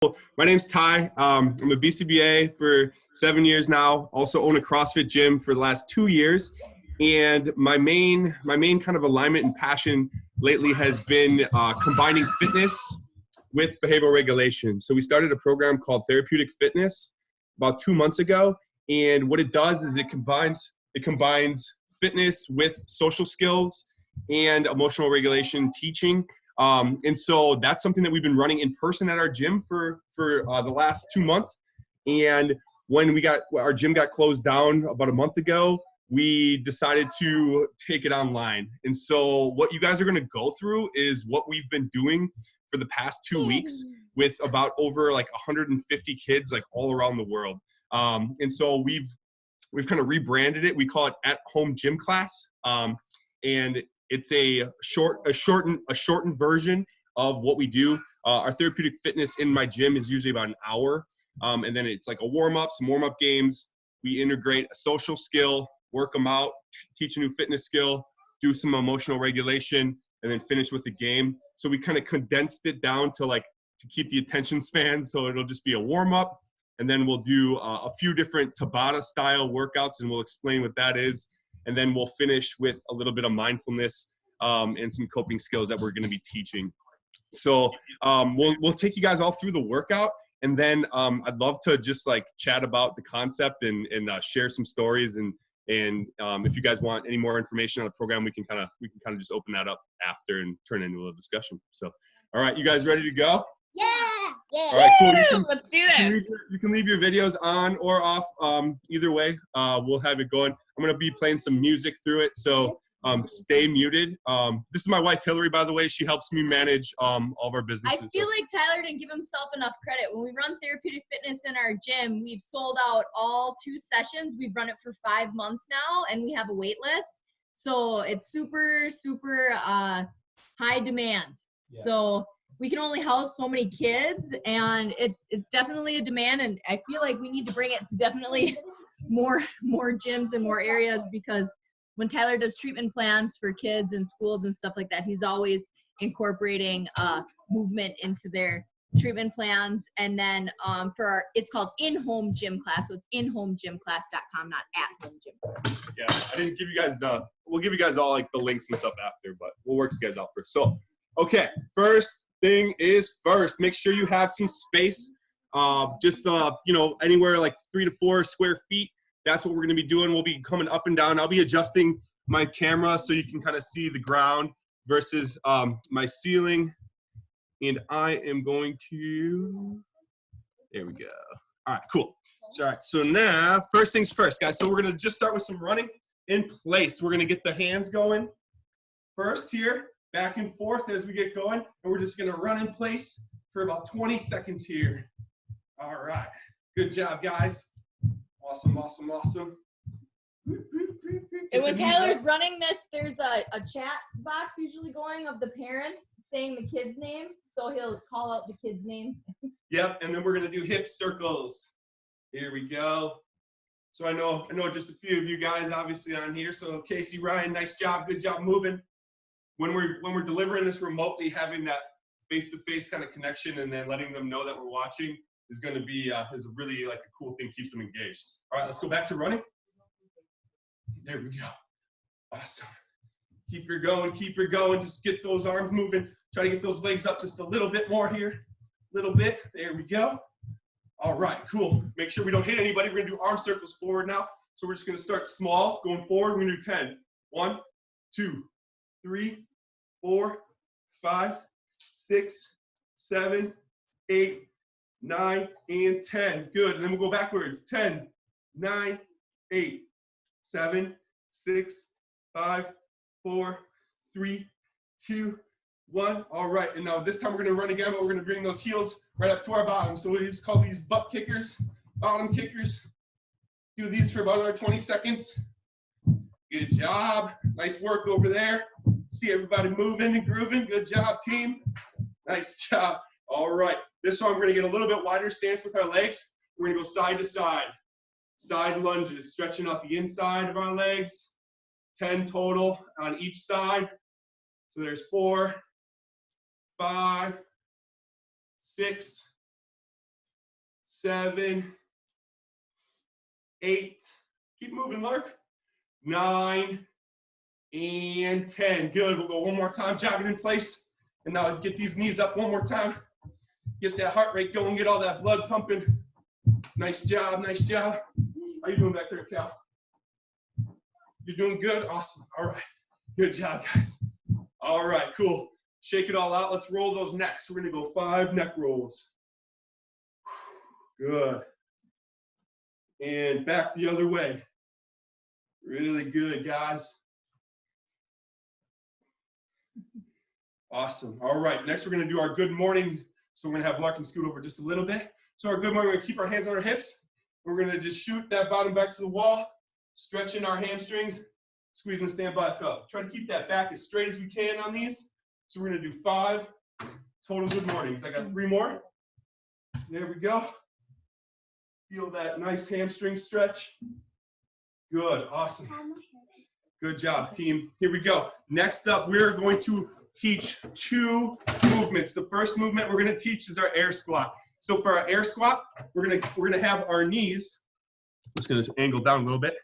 My name's Ty. I'm a BCBA for 7 years now. Also own a CrossFit gym for the last 2 years. And my main kind of alignment and passion lately has been combining fitness with behavioral regulation. So we started a program called Therapeutic Fitness about 2 months ago. And what it does is it combines fitness with social skills and emotional regulation teaching. And so that's something that we've been running in person at our gym for the last 2 months. And when our gym got closed down about a month ago, we decided to take it online. And so what you guys are going to go through is what we've been doing for the past 2 weeks with about over like 150 kids like all around the world. And so we've kind of rebranded it. We call it At Home Gym Class. And it's a shortened version of what we do. Our therapeutic fitness in my gym is usually about an hour. And then it's like a warm-up, some warm-up games. We integrate a social skill, work them out, teach a new fitness skill, do some emotional regulation, and then finish with a game. So we kind of condensed it down to keep the attention span. So it'll just be a warm-up. And then we'll do a few different Tabata style workouts, and we'll explain what that is. And then we'll finish with a little bit of mindfulness and some coping skills that we're going to be teaching. So we'll take you guys all through the workout, and then I'd love to just chat about the concept and share some stories. And if you guys want any more information on the program, we can kind of just open that up after and turn it into a discussion. So, all right, you guys ready to go? Yeah. All right, cool. Let's do this. You can leave your videos on or off. Either way, we'll have it going. I'm going to be playing some music through it, so stay muted. This is my wife, Hillary, by the way. She helps me manage all of our businesses. I feel like Tyler didn't give himself enough credit. When we run therapeutic fitness in our gym, we've sold out all 2 sessions. We've run it for 5 months now, and we have a wait list. So it's super, super high demand. Yeah. So we can only house so many kids, and it's definitely a demand, and I feel like we need to bring it to definitely more gyms and more areas, because when Tyler does treatment plans for kids in schools and stuff like that, he's always incorporating movement into their treatment plans. And then it's called in-home gym class, so it's inhomegymclass.com, not at-home gym class. Yeah, I didn't give you guys we'll give you guys all the links and stuff after, but we'll work you guys out first. So, okay, first thing is first, make sure you have some space, anywhere 3 to 4 square feet. That's what we're going to be doing. We'll be coming up and down. I'll be adjusting my camera so you can kind of see the ground versus my ceiling. And I am going to, there we go. All right, cool. All right, so now, first things first, guys. So we're going to just start with some running in place. We're going to get the hands going first here, back and forth as we get going. And we're just going to run in place for about 20 seconds here. All right, good job, guys. Awesome, awesome, awesome. And when Tyler's running this, there's a chat box usually going of the parents saying the kids' names. So he'll call out the kids' names. Yep, and then we're going to do hip circles. Here we go. So I know just a few of you guys obviously on here. So Casey, Ryan, nice job. Good job moving. When we're delivering this remotely, having that face-to-face kind of connection and then letting them know that we're watching is going to be is really a cool thing, keeps them engaged. All right, let's go back to running. There we go. Awesome. Keep her going. Just get those arms moving. Try to get those legs up just a little bit more here. A little bit. There we go. All right, cool. Make sure we don't hit anybody. We're going to do arm circles forward now. So we're just going to start small, going forward. We're going to do 10. 1, 2, 3, 4, 5, 6, 7, 8, 9, and 10. Good. And then we'll go backwards. 10, 9, 8, 7, 6, 5, 4, 3, 2, 1. All right. And now this time we're going to run again, but we're going to bring those heels right up to our bottom. So we just call these butt kickers, bottom kickers. Do these for about another 20 seconds. Good job. Nice work over there. See everybody moving and grooving. Good job, team. Nice job. All right. This one, we're going to get a little bit wider stance with our legs. We're going to go side to side. Side lunges, stretching out the inside of our legs. 10 total on each side. So there's 4, 5, 6, 7, 8, keep moving, Lark, 9, and 10. Good. We'll go one more time, jogging in place. And now get these knees up one more time. Get that heart rate going, get all that blood pumping. Nice job, nice job. How you doing back there, Cal? You're doing good? Awesome. All right. Good job, guys. All right, cool. Shake it all out. Let's roll those necks. We're going to go 5 neck rolls. Good. And back the other way. Really good, guys. Awesome. All right, next we're going to do our good morning. So we're going to have Larkin scoot over just a little bit. So our good morning, we're going to keep our hands on our hips. We're going to just shoot that bottom back to the wall, stretching our hamstrings, squeeze and stand back up. Try to keep that back as straight as we can on these. So we're going to do 5 total good mornings. I got 3 more. There we go. Feel that nice hamstring stretch. Good, awesome. Good job, team. Here we go. Next up, we're going to teach 2 movements. The first movement we're going to teach is our air squat. So for our air squat, we're gonna have our knees. I'm just going to angle down a little bit.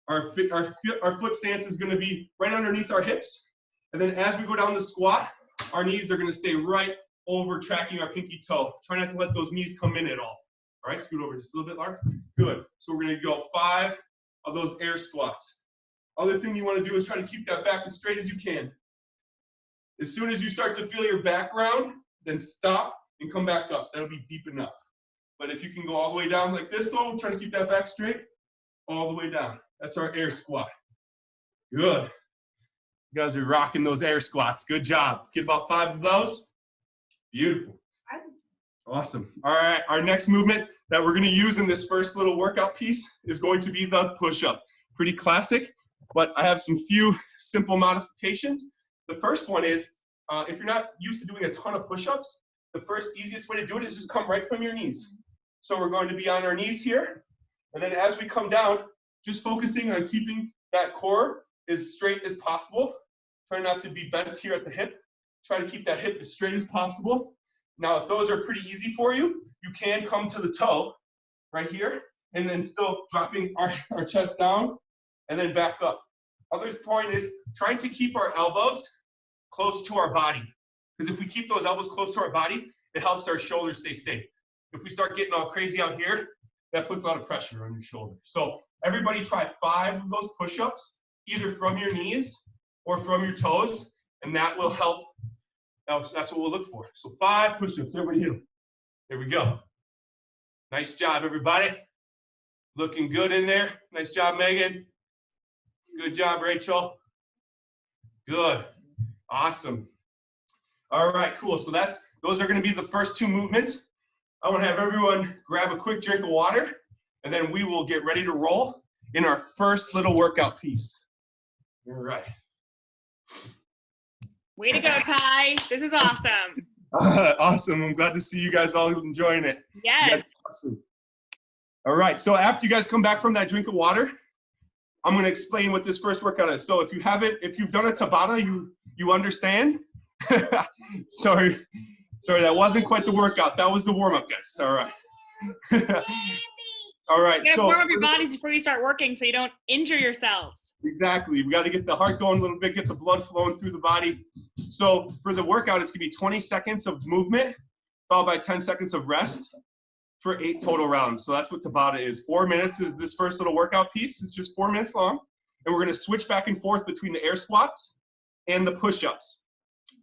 Our foot stance is going to be right underneath our hips. And then as we go down the squat, our knees are going to stay right over tracking our pinky toe. Try not to let those knees come in at all. All right, scoot over just a little bit, Lark. Good. So we're going to go 5 of those air squats. Other thing you want to do is try to keep that back as straight as you can. As soon as you start to feel your back round, then stop and come back up. That'll be deep enough. But if you can go all the way down like this, so try to keep that back straight, all the way down. That's our air squat. Good. You guys are rocking those air squats. Good job. Get about 5 of those. Beautiful. Awesome. All right, our next movement that we're going to use in this first little workout piece is going to be the push-up. Pretty classic, but I have some few simple modifications. The first one is, if you're not used to doing a ton of push-ups, the first easiest way to do it is just come right from your knees. So we're going to be on our knees here, and then as we come down, just focusing on keeping that core as straight as possible. Try not to be bent here at the hip. Try to keep that hip as straight as possible. Now, if those are pretty easy for you, you can come to the toe right here, and then still dropping our chest down, and then back up. Other point is trying to keep our elbows close to our body. Because if we keep those elbows close to our body, it helps our shoulders stay safe. If we start getting all crazy out here, that puts a lot of pressure on your shoulders. So everybody try 5 of those push-ups, either from your knees or from your toes, and that will help. That's what we'll look for. So 5 push-ups. Everybody hit them. There we go. Nice job, everybody. Looking good in there. Nice job, Megan. Good job, Rachel. Good. Awesome. All right, cool. So those are going to be the first 2 movements. I want to have everyone grab a quick drink of water, and then we will get ready to roll in our first little workout piece. All right. Way to go, Kai. This is awesome. Awesome. I'm glad to see you guys all enjoying it. Yes. Awesome. All right. So after you guys come back from that drink of water, I'm going to explain what this first workout is. So if you've done a Tabata, you understand. Sorry, that wasn't quite the workout. That was the warm-up, guys. All right. All right. You gotta warm up your bodies before you start working so you don't injure yourselves. Exactly. We got to get the heart going a little bit, get the blood flowing through the body. So for the workout, it's going to be 20 seconds of movement, followed by 10 seconds of rest for 8 total rounds. So that's what Tabata is. 4 minutes is this first little workout piece. It's just 4 minutes long. And we're going to switch back and forth between the air squats and the push-ups.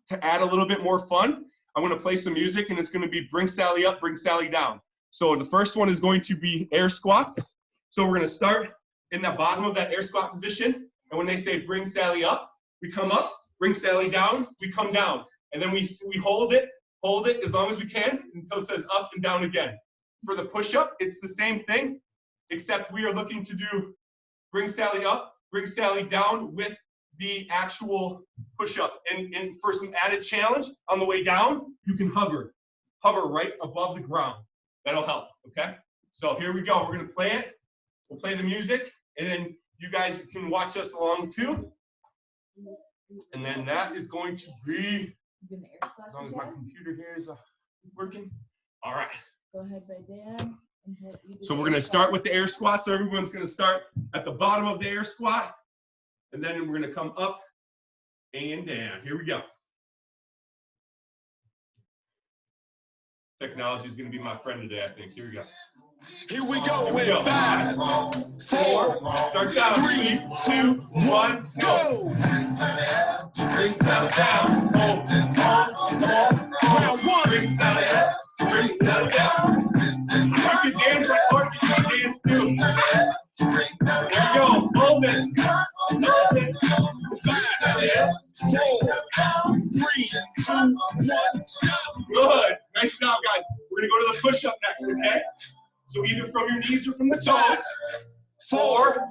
To add a little bit more fun, I'm going to play some music, and it's going to be bring Sally up, bring Sally down. So the first one is going to be air squats. So we're going to start in the bottom of that air squat position. And when they say bring Sally up, we come up, bring Sally down, we come down. And then we hold it as long as we can until it says up and down again. For the push-up, it's the same thing, except we are looking to do bring Sally up, bring Sally down with the actual push-up. And for some added challenge, on the way down, you can hover right above the ground. That'll help, okay? So here we go. We're going to play it. We'll play the music, and then you guys can watch us along too. And then that is going to be, as long as my computer here is working. All right. Go ahead by Dan. So we're gonna start with the air squat. So everyone's gonna start at the bottom of the air squat, and then we're gonna come up and down. Here we go. Technology is gonna be my friend today, I think. Here we go. Here we go with 5, 4, Start down. 3, 2, 1, go! Bring salad down. Hold. Round 1. Bring salad up. Bring salad down. You can dance like Mark, you can dance too. Here we go. Hold it. Hold it. 5, 4, 3, 2, 1, stop! Good. Nice job, guys. We're gonna go to the push-up next, okay? So either from your knees or from the toes. 4,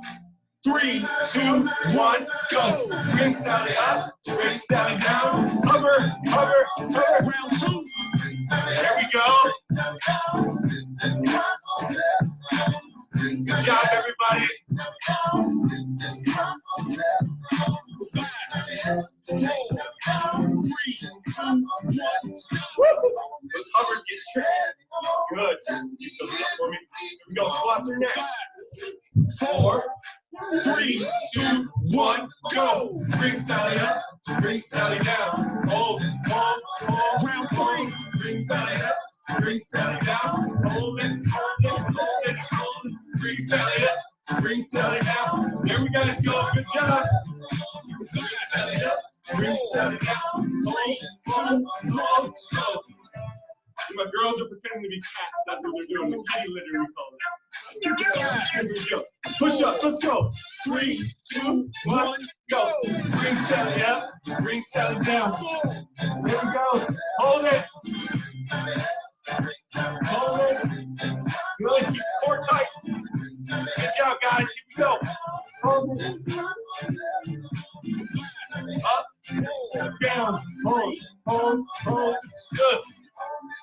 3, 2, 1, go! Bring Sally up, bring Sally down. Hover, hover, hover. Round 2. There we go. Good job, everybody. 5, 4, 3, 2, 1, stop! Those hovers get tricky. Good. You still do that for me? Here we go. Squats are next. 4, 3, 2, 1, go! Bring Sally up, bring Sally down. Hold, hold, hold. Round 3. Bring Sally up, bring Sally down. Hold it, hold it, hold it, hold it. Bring Sally up, bring Sally down. There we guys go. Good job. Bring Sally up, bring Sally down. Hold, hold, hold. Stop! My girls are pretending to be cats. That's what they're doing. The kitty litter, we call it. Here we go. Push ups. Let's go. 3, 2, 1, go. Bring Sally up. Bring Sally down. There we go. Hold it. Hold it. Good. Keep the core tight. Good job, guys. Here we go. Hold it. Up. Down. Hold. Hold. Hold. Good.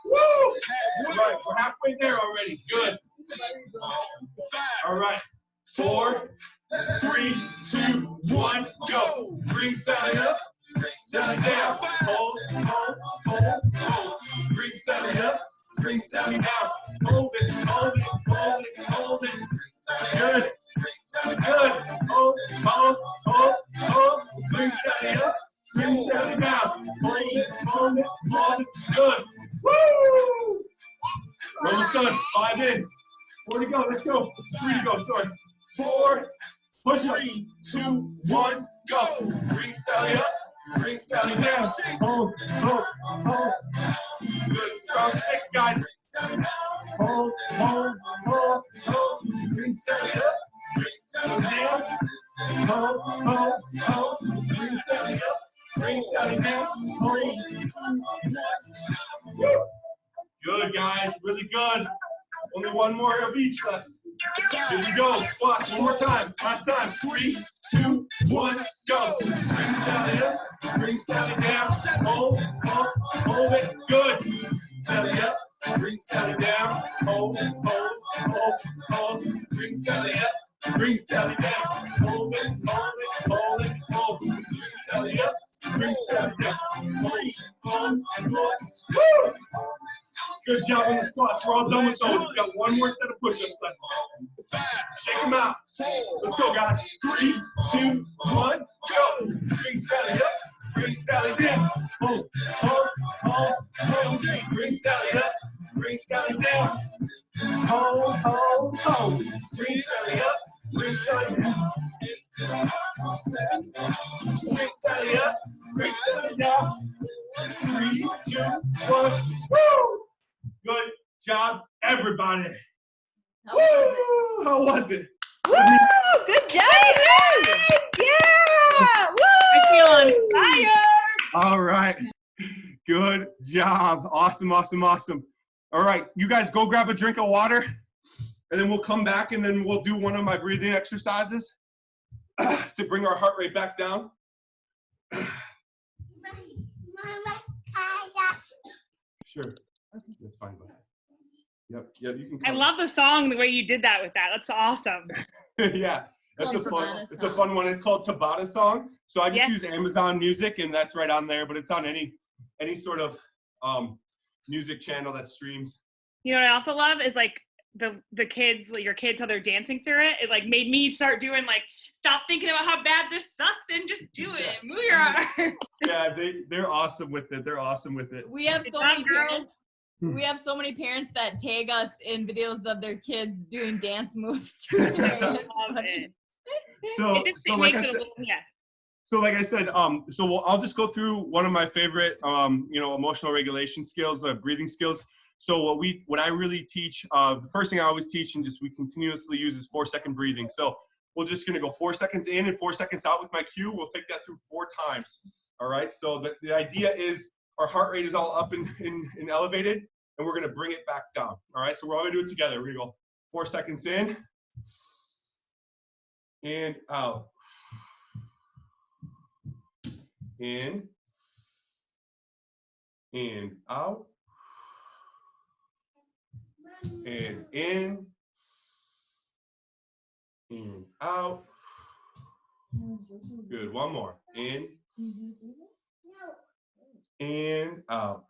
Woo! All right, we're halfway there already. Good. 5, All right. 4, 3, 2, 1, go! Bring Sally up. Sally down. Hold, hold, hold, hold. Bring Sally up. Bring Sally down. Hold it, hold it, hold it, hold it. Good. Good. Hold, hold, hold, hold. Bring Sally up. Bring Sally down. Hold it, hold it, hold it. Good. Woo! We're almost done. 5 in. 4 to go. Let's go. 3 to go. Sorry. 4. Push up. 3, 2, 1, go! Bring Sally up. Bring Sally down. Hold, hold, hold. Good. Round 6, guys. Hold, hold, hold, hold. Bring Sally up. Bring Sally down. Hold, hold, hold. Bring Sally up. Bring Sally down. Hold. 3, 2, 1, stop! Woo. Good, guys. Really good. Only one more of each left. Here we go. Squats. One more time. Last time. 3, 2, 1, go! Bring Sally up. Bring Sally down. Hold, hold, hold it. Good. Sally up. Bring Sally down. Hold, hold, hold, hold. Bring Sally up. Bring Sally down. Hold it, hold it, hold it, hold. Bring Sally up. Bring Sally down. 3, 2, 1, Woo! Good job on the squats. We're all done with those. We've got one more set of push-ups left. 5, Shake them out. 4, Let's go, guys. 3, 2, 1, go! Bring Sally up. Bring Sally down. Hold, hold, hold, hold. Bring Sally up. Bring Sally down. Hold, hold, hold. Bring Sally up. Bring Sally down. Bring Sally up. Bring Sally down. 3, 2, 1. Woo! Good job, everybody. Woo! How was it? Woo! Good job! Yeah! Woo! I feel on fire. All right. Good job. Awesome, awesome, awesome. All right, you guys go grab a drink of water, and then we'll come back, and then we'll do one of my breathing exercises to bring our heart rate back down. Sure. That's fine, bud. Yep, yep, you can come. I love the song, the way you did that with that. That's awesome. Yeah, that's a Called fun. Tabata It's a song. fun one. It's called Tabata song. So I just Yeah. use Amazon Music, and that's right on there. But it's on any sort of music channel that streams. You know what I also love is like the kids, like your kids, how they're dancing through it. It like made me start doing like, stop thinking about how bad this sucks and just do it. Move your arms. Yeah, they're awesome with it. They're awesome with it. We have Good so job, many girls. parents. We have so many parents that tag us in videos of their kids doing dance moves. Too. It's Love funny. it. So like I makes it a said, little, yeah. so like I said, I'll just go through one of my favorite, emotional regulation skills, breathing skills. So what I really teach, the first thing I always teach and just we continuously use is 4-second breathing. So we're just gonna go 4 seconds in and 4 seconds out with my cue. We'll take that through 4 times. All right. So the idea is our heart rate is all up and elevated, and we're gonna bring it back down. All right. So we're all gonna do it together. We're gonna go 4 seconds in and out. In and out. And in and out. Good. One more. In and out.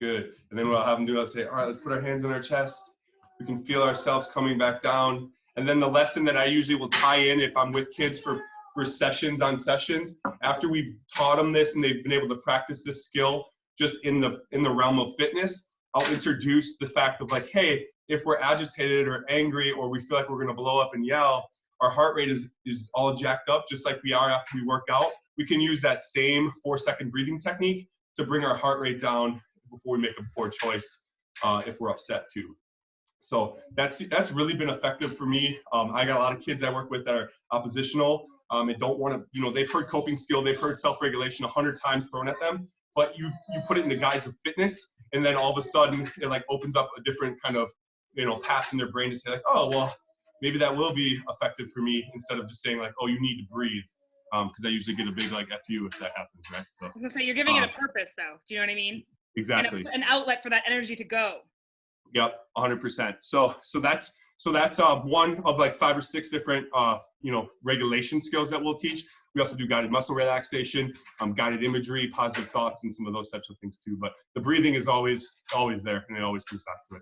Good. And then what I'll have them do, I'll say, all right, let's put our hands on our chest. We can feel ourselves coming back down. And then the lesson that I usually will tie in if I'm with kids for sessions on sessions, after we've taught them this and they've been able to practice this skill just in the realm of fitness, I'll introduce the fact of like, hey, if we're agitated or angry or we feel like we're gonna blow up and yell, our heart rate is all jacked up just like we are after we work out. We can use that same 4-second breathing technique to bring our heart rate down before we make a poor choice if we're upset too. So that's really been effective for me. I got a lot of kids I work with that are oppositional and don't want to, they've heard coping skill, they've heard self-regulation 100 times thrown at them, but you put it in the guise of fitness, and then all of a sudden it like opens up a different kind of, path in their brain to say like, oh, well, maybe that will be effective for me, instead of just saying like, oh, you need to breathe. Because I usually get a big like F you if that happens, right? So, I was gonna say, you're giving it a purpose though. Do you know what I mean? Exactly. An outlet for that energy to go. Yep, 100%. So that's one of like 5 or 6 different regulation skills that we'll teach. We also do guided muscle relaxation, guided imagery, positive thoughts, and some of those types of things too. But the breathing is always there, and it always comes back to it.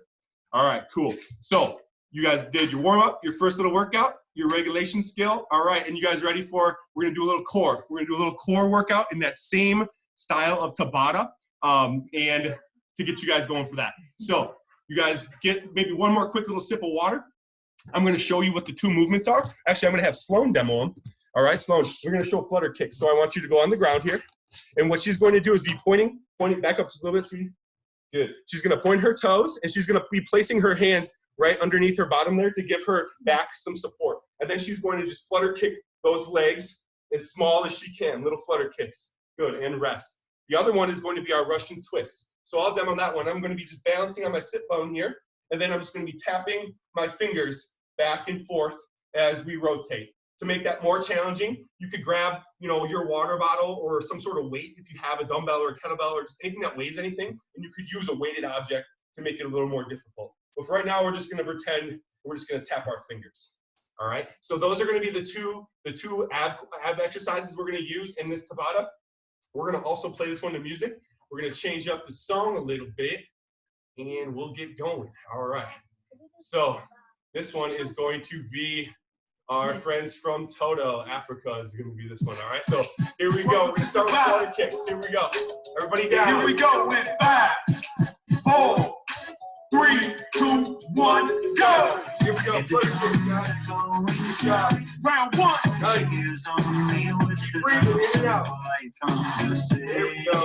All right, cool. So you guys did your warm up, your first little workout, your regulation skill. All right, and you guys ready for? We're gonna do a little core. We're gonna do a little core workout in that same style of Tabata, and to get you guys going for that. So you guys get maybe one more quick little sip of water. I'm going to show you what the 2 movements are. Actually, I'm going to have Sloan demo them. All right, Sloan, we're going to show flutter kicks. So I want you to go on the ground here. And what she's going to do is be pointing back up just a little bit, sweetie. Good. She's going to point her toes, and she's going to be placing her hands right underneath her bottom there to give her back some support. And then she's going to just flutter kick those legs as small as she can, little flutter kicks. Good, and rest. The other one is going to be our Russian twist. So I'll demo that one. I'm going to be just balancing on my sit bone here, and then I'm just going to be tapping my fingers back and forth as we rotate. To make that more challenging, you could grab, your water bottle or some sort of weight if you have a dumbbell or a kettlebell or just anything that weighs anything, and you could use a weighted object to make it a little more difficult. But for right now, we're just going to pretend we're just going to tap our fingers. All right. So those are going to be the two ab exercises we're going to use in this Tabata. We're going to also play this one to music. We're going to change up the song a little bit, and we'll get going. All right. So this one is going to be our friends from Toto, Africa is going to be this one. All right. So here we go. We're going to start with flutter kicks. Here we go. Everybody down. Here we go in 5, 4, 3, 2, 1, go. Here we go. Flutter kicks, guys. Round 1. Nice. Breathe in and out. Here we go.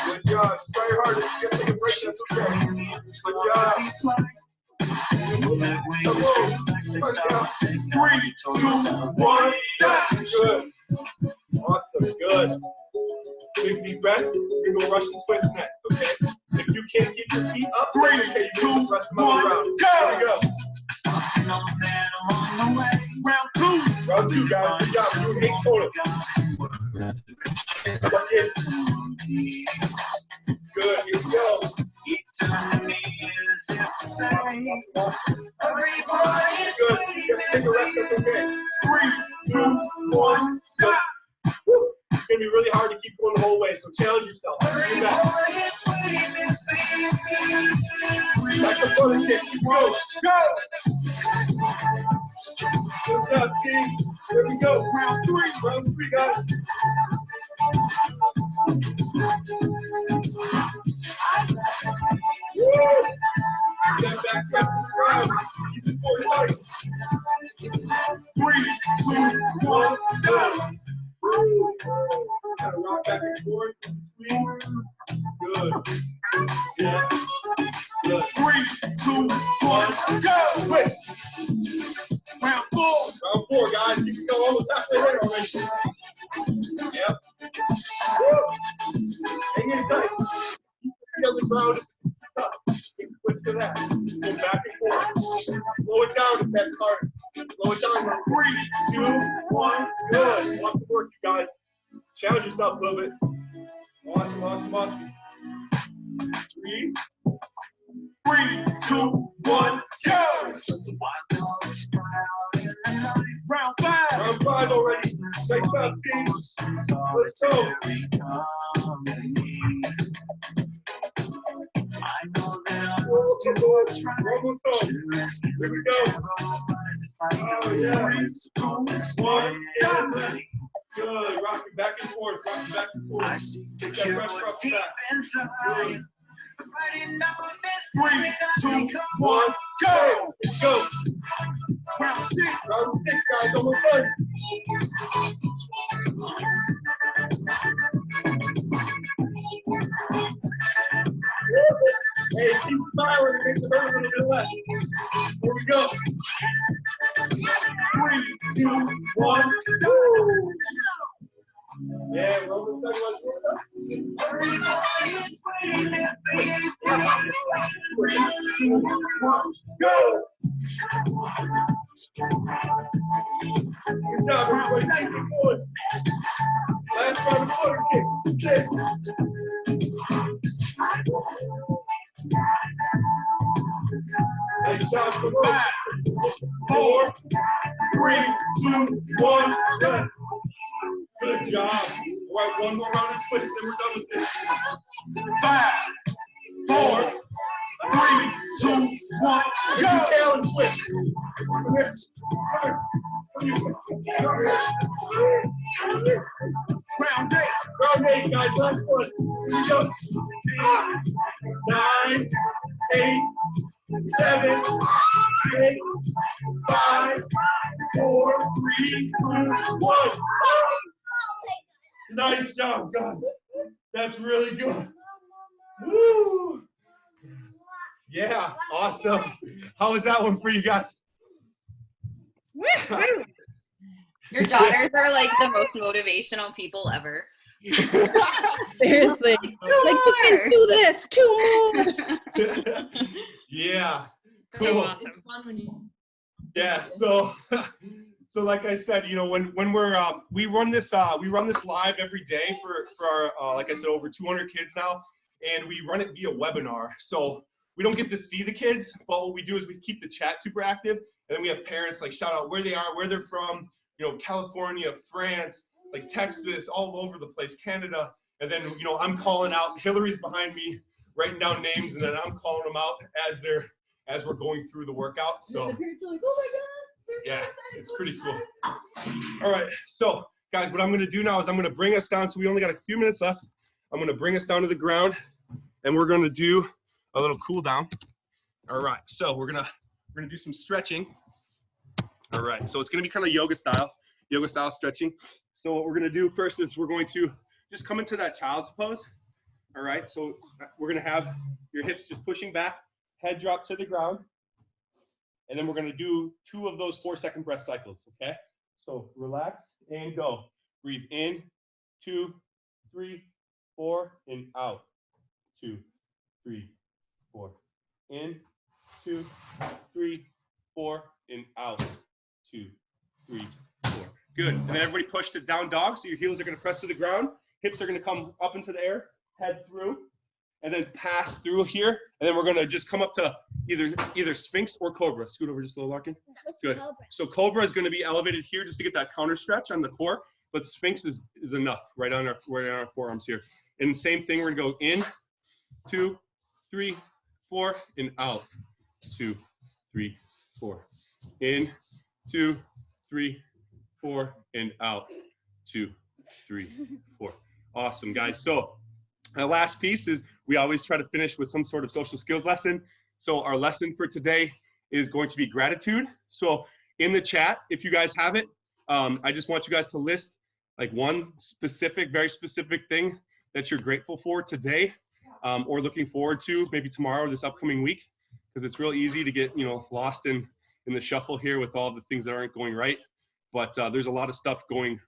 Good job. Try your hardest. You gotta take a break. That's okay. Good job. 3, 2, 1, stop. Good. Awesome. Good. Big deep breath. You're going to Russian twist next, okay? If you can't keep your feet up, 3, okay, you 2, can just rest them on the 1, ground. go. Here we go. Round 2, guys. Good job. We're doing 8 total. That's it. Good. Here we go. Good. You gotta take a rest. That's okay. 3, 2, 1, stop. Woo. It's gonna be really hard to keep going the whole way, so challenge yourself. Do that. Quarter kick. Go. Go. Good job, team. Here we go. Round three, guys. Woo! Get back press to the ground. Keep the core tight. 3, 2, 1, go. Woo! Gotta rock back and forth. Good. Yeah. Good. 3, 2, 1, go. Wait. Round 4. Round 4, guys. You can go almost halfway there already. Yep. Woo! Hang in tight. Keep on the ground. Switch to that. Go back and forth. Slow it down if that's hard. Slow it down. 3, 2, 1. Good. Watch the work, you guys. Challenge yourself a little bit. Awesome, awesome, awesome. 3, 2, 1, go! Round 5. Round 5 already. Nice job, team. Let's go. Almost home. Here we go. Oh, yeah. 3, 2, 1, stop. Good. Rock it back and forth. Rock it back and forth. Take that pressure off the back. Good. 3, 2, 1, go! Let's go. Round 6. Round 6, guys. Almost done. Hey, keep smiling and make the hurt a little bit less. Here we go. 3, 2, 1, go! Yeah, we're almost done. Let's go. 3, 2, 1, go! Good job, everybody. Keep it going. Last round of quarter kick. 6. Nice job. 5, 4, 3, 2, 1, done. Good job. All right, one more round of twists, then we're done with this. 5, 4, 3, 2, 1, go! Tail and twist. Come here. Round 8. Round 8, guys. Last one. Here we go. 9, 8, 7, 6, 5, 4, 3, 2, 1. Nice job, guys. That's really good. Woo! Yeah, awesome. How was that one for you guys? Woo! Your daughters are like the most motivational people ever. Seriously. Like, you can do this. 2 more. Yeah. So Cool. awesome. It's fun when you. Yeah. So like I said, you know, when we're we run this live every day for our like I said, over 200 kids now, and we run it via webinar. So we don't get to see the kids, but what we do is we keep the chat super active, and then we have parents like shout out where they are, where they're from, you know, California, France, like Texas, all over the place, Canada, and then, you know, I'm calling out, Hillary's behind me writing down names, and then I'm calling them out as we're going through the workout. So The parents are like, oh my God. yeah, it's pretty cool. All right, so guys, what I'm gonna do now is I'm gonna bring us down, so we only got a few minutes left. I'm gonna bring us down to the ground, and we're gonna do a little cool down. All right, so we're gonna do some stretching. All right, so it's gonna be kind of yoga style stretching. So what we're gonna do first is we're going to just come into that child's pose. All right, so we're gonna have your hips just pushing back, head drop to the ground, and then we're gonna do 2 of those 4-second breath cycles, okay? So relax and go. Breathe in, 2, 3, 4, and out. 2, 3, 4. In, 2, 3, 4, and out. 2, 3, 4. Good. And then everybody push to down dog. So your heels are going to press to the ground. Hips are going to come up into the air, head through, and then pass through here. And then we're going to just come up to either Sphinx or Cobra. Scoot over just a little, Larkin. Good. So Cobra is going to be elevated here just to get that counter stretch on the core. But Sphinx is enough right on our forearms here. And same thing, we're going to go in, 2, 3, 4, and out. 2, 3, 4. In, 2, 3, 4, and out. 2, 3, 4. Awesome, guys. So our last piece is we always try to finish with some sort of social skills lesson. So our lesson for today is going to be gratitude. So in the chat, if you guys have it, I just want you guys to list like one specific, very specific thing that you're grateful for today, or looking forward to maybe tomorrow or this upcoming week, because it's real easy to get, you know, lost in the shuffle here with all the things that aren't going right. But there's a lot of stuff going.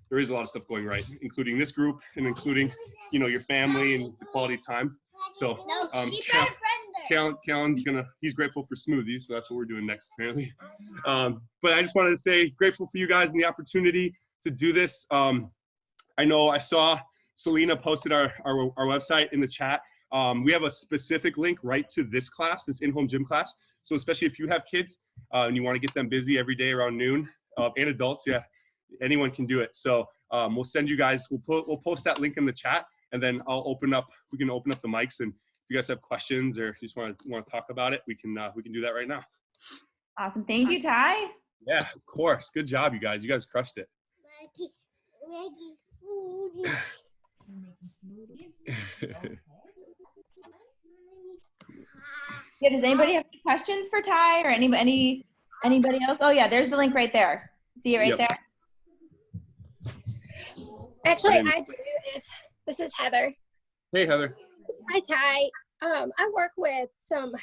There is a lot of stuff going right, including this group and including, you know, your family and the quality time. So Callan's he's grateful for smoothies, so that's what we're doing next apparently. But I just wanted to say grateful for you guys and the opportunity to do this. I know I saw Selena posted our website in the chat. We have a specific link right to this class, this in-home gym class. So especially if you have kids and you want to get them busy every day around noon, and adults, yeah, anyone can do it. So we'll send you guys, we'll post that link in the chat, and then we can open up the mics, and if you guys have questions or just want to talk about it, we can do that right now. Awesome. Thank you, Ty. Yeah, of course. Good job, you guys. You guys crushed it. Yeah, does anybody have any questions for Ty or anybody else? Oh yeah, there's the link right there. See it right there? Actually, I do. This is Heather. Hey, Heather. Hi, Ty. I work with some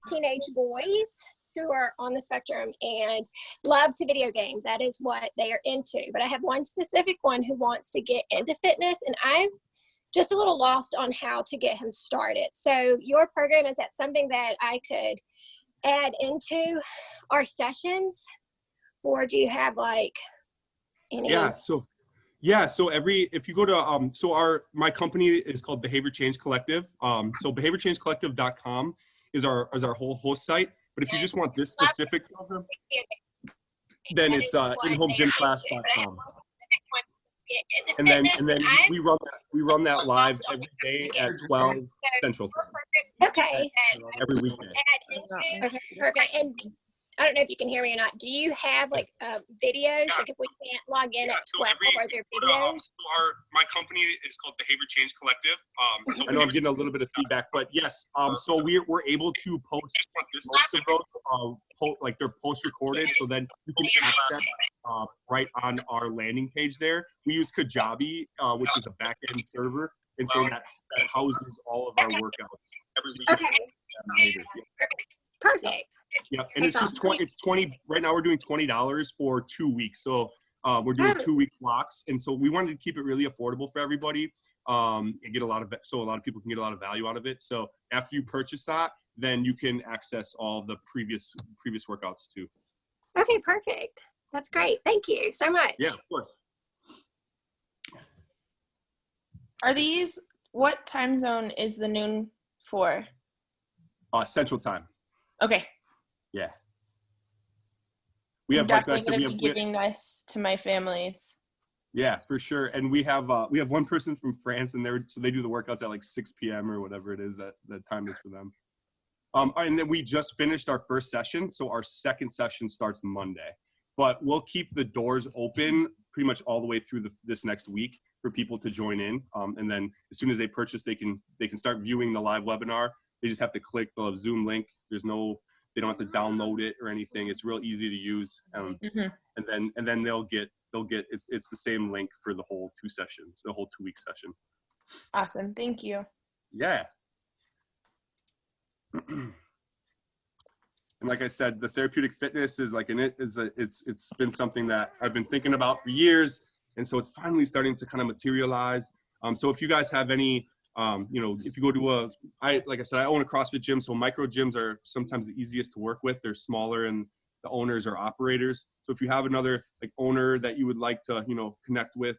teenage boys who are on the spectrum and love to video game. That is what they are into. But I have one specific one who wants to get into fitness, and I'm just a little lost on how to get him started. So your program, is that something that I could add into our sessions, or do you have like any? So if you go to my company is called Behavior Change Collective. So behaviorchangecollective.com is our whole host site. But if you just want this specific program, then it's inhomegymclass.com. And then we run that live every day at 12 Central Time. Okay. Every weekend. Okay, perfect. And I don't know if you can hear me or not. Do you have like videos? Like if we can't log in at 12, are there videos? My company is called Behavior Change Collective. So I know I'm getting a little bit of feedback, but yes. So we're able to post most of those, like they're post recorded, so then you can access right on our landing page there. We use Kajabi, which is a back end server, and so that houses all of our workouts every week. Okay. Perfect. Yeah, and it's just 20 right now. We're doing $20 for 2 weeks, so we're doing 2-week blocks, and so we wanted to keep it really affordable for everybody, and get a lot of people can get a lot of value out of it. So after you purchase that, then you can access all the previous workouts too. Okay, perfect. That's great. Thank you so much. Yeah, of course. Are these, what time zone is the noon for? Central Time. Okay. Yeah. We have definitely going to be giving this to my families. Yeah, for sure. And we have one person from France, and they do the workouts at like 6 p.m. or whatever it is that time is for them. And then we just finished our first session, so our second session starts Monday. But we'll keep the doors open pretty much all the way through this next week for people to join in. And then as soon as they purchase, they can start viewing the live webinar. They just have to click the Zoom link. They don't have to download it or anything. It's real easy to use. And then they'll get it's the same link for the whole 2 sessions, the whole 2-week session. Awesome. Thank you. Yeah. And like I said, the therapeutic fitness is like it's been something that I've been thinking about for years, and so it's finally starting to kind of materialize. So if you guys have any if you go to like I said, I own a CrossFit gym, so micro gyms are sometimes the easiest to work with. They're smaller and the owners are operators. So if you have another like owner that you would like to, connect with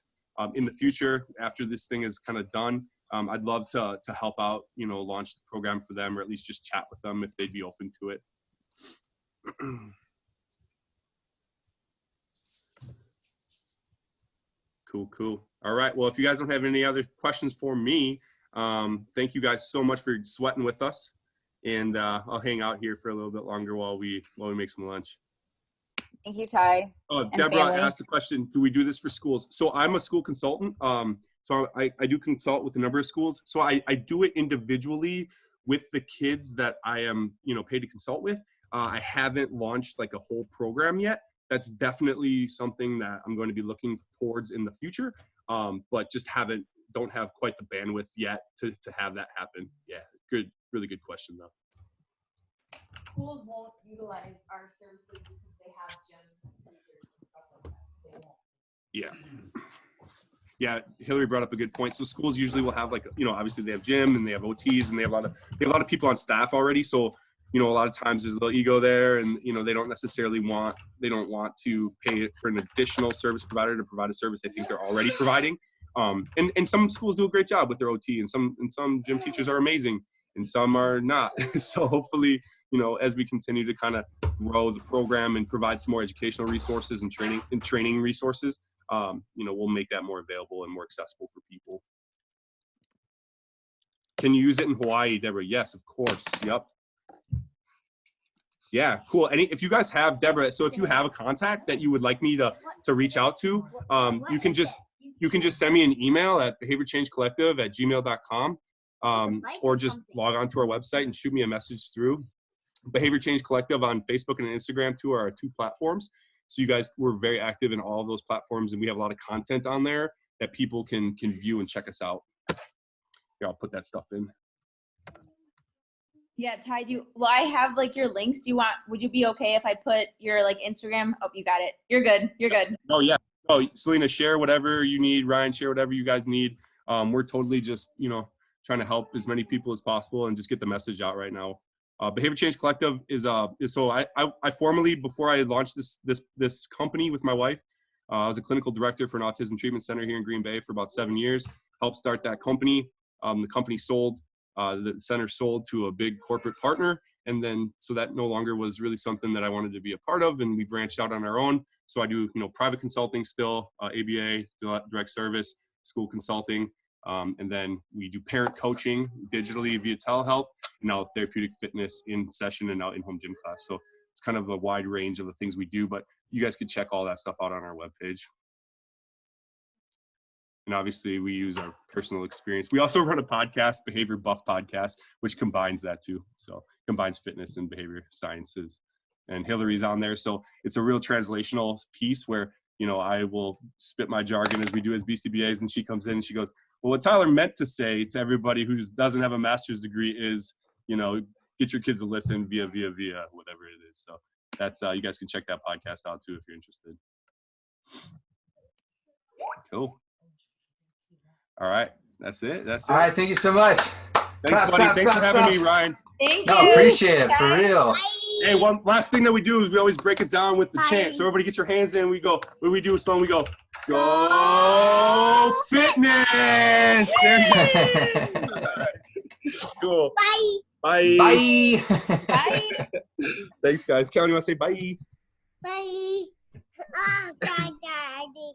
in the future after this thing is kind of done, I'd love to help out, launch the program for them, or at least just chat with them if they'd be open to it. Cool. All right. Well, if you guys don't have any other questions for me, thank you guys so much for sweating with us. and I'll hang out here for a little bit longer while we make some lunch. Thank you, Ty. Oh, and Deborah family. asked the question, do we do this for schools? So I'm a school consultant. So I do consult with a number of schools. So I do it individually with the kids that I am, paid to consult with. I haven't launched like a whole program yet. That's definitely something that I'm going to be looking towards in the future. But just don't have quite the bandwidth yet to have that happen. Yeah, good, really good question though. Schools won't utilize our services because they have gyms, teachers, and stuff like that. They won't. Yeah. Yeah, Hillary brought up a good point. So schools usually will have obviously they have gym and they have OTs and they have a lot of people on staff already. So, a lot of times there's a little ego there and, they don't want to pay for an additional service provider to provide a service they think they're already providing. And some schools do a great job with their OT and some gym teachers are amazing and some are not. So hopefully, as we continue to kind of grow the program and provide some more educational resources and training resources, we'll make that more available and more accessible for people. Can you use it in Hawaii, Deborah? Yes, of course. Yep. Yeah, cool. If you guys have, Deborah, so if you have a contact that you would like me to reach out to, you can just send me an email at behaviorchangecollective@gmail.com, or just log on to our website and shoot me a message through. Behavior Change Collective on Facebook and Instagram too are our two platforms. So you guys, we're very active in all of those platforms and we have a lot of content on there that people can view and check us out. Here, I'll put that stuff in. Yeah, Ty, I have like your links. Would you be okay if I put your like Instagram? Oh, you got it. You're good. You're good. Oh yeah. Oh, Selena, share whatever you need. Ryan, share whatever you guys need. We're totally just, trying to help as many people as possible and just get the message out right now. Behavior Change Collective is so I formally, before I launched this company with my wife, I was a clinical director for an autism treatment center here in Green Bay for about 7 years. Helped start that company. The company sold. The center sold to a big corporate partner, and then so that no longer was really something that I wanted to be a part of, and we branched out on our own. So I do private consulting still, ABA, direct service, school consulting, and then we do parent coaching digitally via telehealth, and now therapeutic fitness in session and now in-home gym class. So it's kind of a wide range of the things we do, but you guys could check all that stuff out on our webpage. And obviously we use our personal experience. We also run a podcast, Behavior Buff Podcast, which combines that too. So combines fitness and behavior sciences. And Hillary's on there. So it's a real translational piece where, I will spit my jargon as we do as BCBAs, and she comes in and she goes, well, what Tyler meant to say to everybody who doesn't have a master's degree is, get your kids to listen via, whatever it is. So that's, you guys can check that podcast out too if you're interested. Cool. All right, that's it. All right, thank you so much. Thanks, buddy. Thanks for having me, Ryan. Thank No, you. appreciate it, for real. Hey, one last thing that we do is we always break it down with the chant. So everybody get your hands in. We go, what do we do? So we go, go fitness. Cool. Bye. Bye. Bye. Thanks, guys. Kelly, you want to say bye? Bye. Ah, bye, Daddy.